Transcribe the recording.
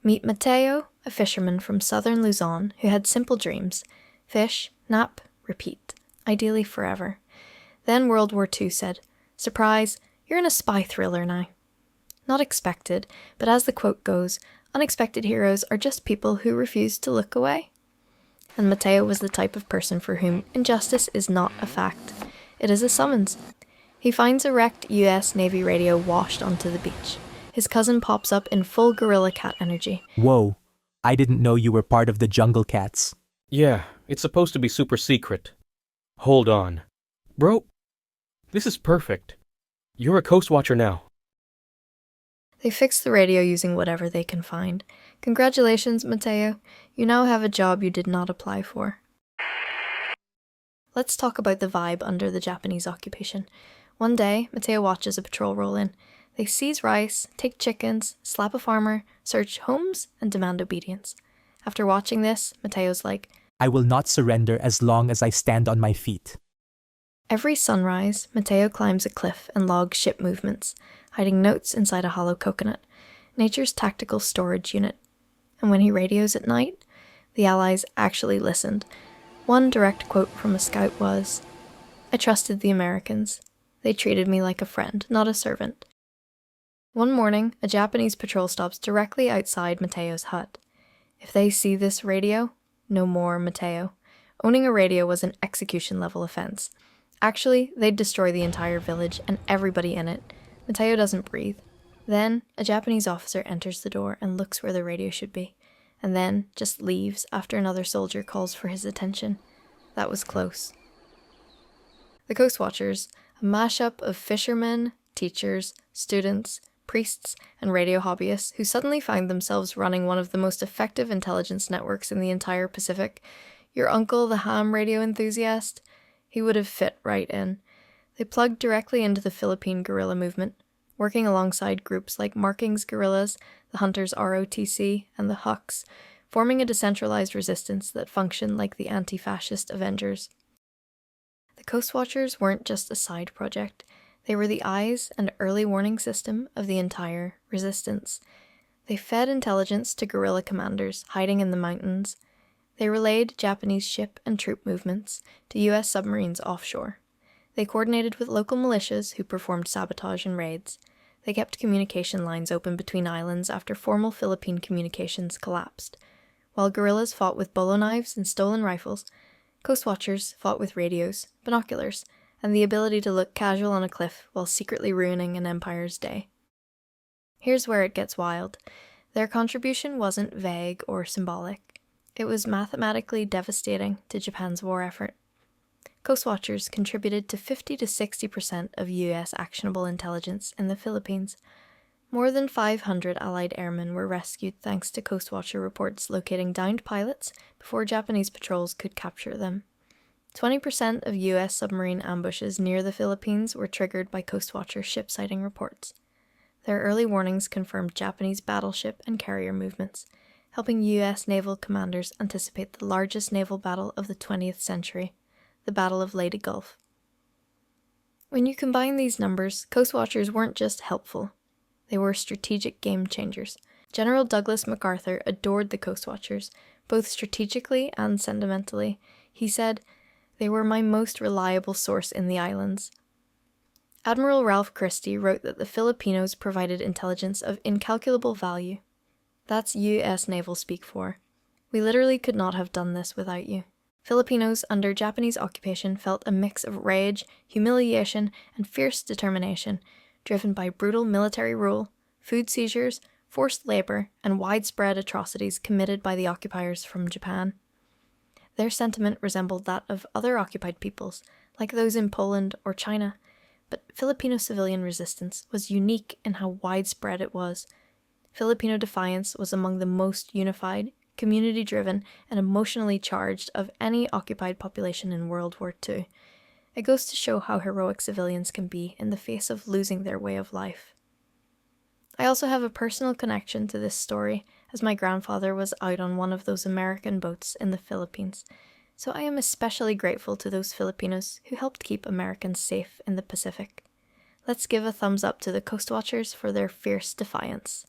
Meet Mateo, a fisherman from southern Luzon who had simple dreams. Fish, nap, repeat. Ideally forever. Then World War II said, "Surprise, you're in a spy thriller now." Not expected, but as the quote goes, unexpected heroes are just people who refuse to look away. And Mateo was the type of person for whom injustice is not a fact. It is a summons. He finds a wrecked US Navy radio washed onto the beach. His cousin pops up in full gorilla cat energy. Whoa, I didn't know you were part of the jungle cats. Yeah, it's supposed to be super secret. Hold on. Bro, this is perfect. You're a coast watcher now. They fix the radio using whatever they can find. Congratulations, Mateo. You now have a job you did not apply for. Let's talk about the vibe under the Japanese occupation. One day, Mateo watches a patrol roll in. They seize rice, take chickens, slap a farmer, search homes, and demand obedience. After watching this, Mateo's like, I will not surrender as long as I stand on my feet. Every sunrise, Mateo climbs a cliff and logs ship movements, hiding notes inside a hollow coconut, nature's tactical storage unit. And when he radios at night, the Allies actually listened. One direct quote from a scout was, "I trusted the Americans. They treated me like a friend, not a servant." One morning, a Japanese patrol stops directly outside Mateo's hut. If they see this radio, no more Mateo. Owning a radio was an execution-level offense. Actually, they'd destroy the entire village and everybody in it. Mateo doesn't breathe. Then, a Japanese officer enters the door and looks where the radio should be, and then just leaves after another soldier calls for his attention. That was close. The Coastwatchers, a mashup of fishermen, teachers, students, priests, and radio hobbyists who suddenly found themselves running one of the most effective intelligence networks in the entire Pacific. Your uncle, the ham radio enthusiast, he would have fit right in. They plugged directly into the Philippine guerrilla movement, working alongside groups like Marking's guerrillas, the Hunters ROTC, and the Hucks, forming a decentralized resistance that functioned like the anti-fascist Avengers. The Coastwatchers weren't just a side project. They were the eyes and early warning system of the entire resistance. They fed intelligence to guerrilla commanders hiding in the mountains. They relayed Japanese ship and troop movements to US submarines offshore. They coordinated with local militias who performed sabotage and raids. They kept communication lines open between islands after formal Philippine communications collapsed. While guerrillas fought with bolo knives and stolen rifles, Coastwatchers fought with radios, binoculars, and the ability to look casual on a cliff while secretly ruining an empire's day. Here's where it gets wild. Their contribution wasn't vague or symbolic. It was mathematically devastating to Japan's war effort. Coastwatchers contributed to 50 to 60% of US actionable intelligence in the Philippines. More than 500 Allied airmen were rescued thanks to Coastwatcher reports locating downed pilots before Japanese patrols could capture them. 20% of US submarine ambushes near the Philippines were triggered by Coastwatcher ship sighting reports. Their early warnings confirmed Japanese battleship and carrier movements, helping US naval commanders anticipate the largest naval battle of the 20th century, the Battle of Leyte Gulf. When you combine these numbers, Coastwatchers weren't just helpful. They were strategic game changers. General Douglas MacArthur adored the Coastwatchers, both strategically and sentimentally. He said, "They were my most reliable source in the islands." Admiral Ralph Christie wrote that the Filipinos provided intelligence of incalculable value. That's US naval speak for. We literally could not have done this without you. Filipinos under Japanese occupation felt a mix of rage, humiliation, and fierce determination, driven by brutal military rule, food seizures, forced labor, and widespread atrocities committed by the occupiers from Japan. Their sentiment resembled that of other occupied peoples, like those in Poland or China, but Filipino civilian resistance was unique in how widespread it was. Filipino defiance was among the most unified, community-driven, and emotionally charged of any occupied population in World War II. It goes to show how heroic civilians can be in the face of losing their way of life. I also have a personal connection to this story, as my grandfather was out on one of those American boats in the Philippines, so I am especially grateful to those Filipinos who helped keep Americans safe in the Pacific. Let's give a thumbs up to the Coastwatchers for their fierce defiance.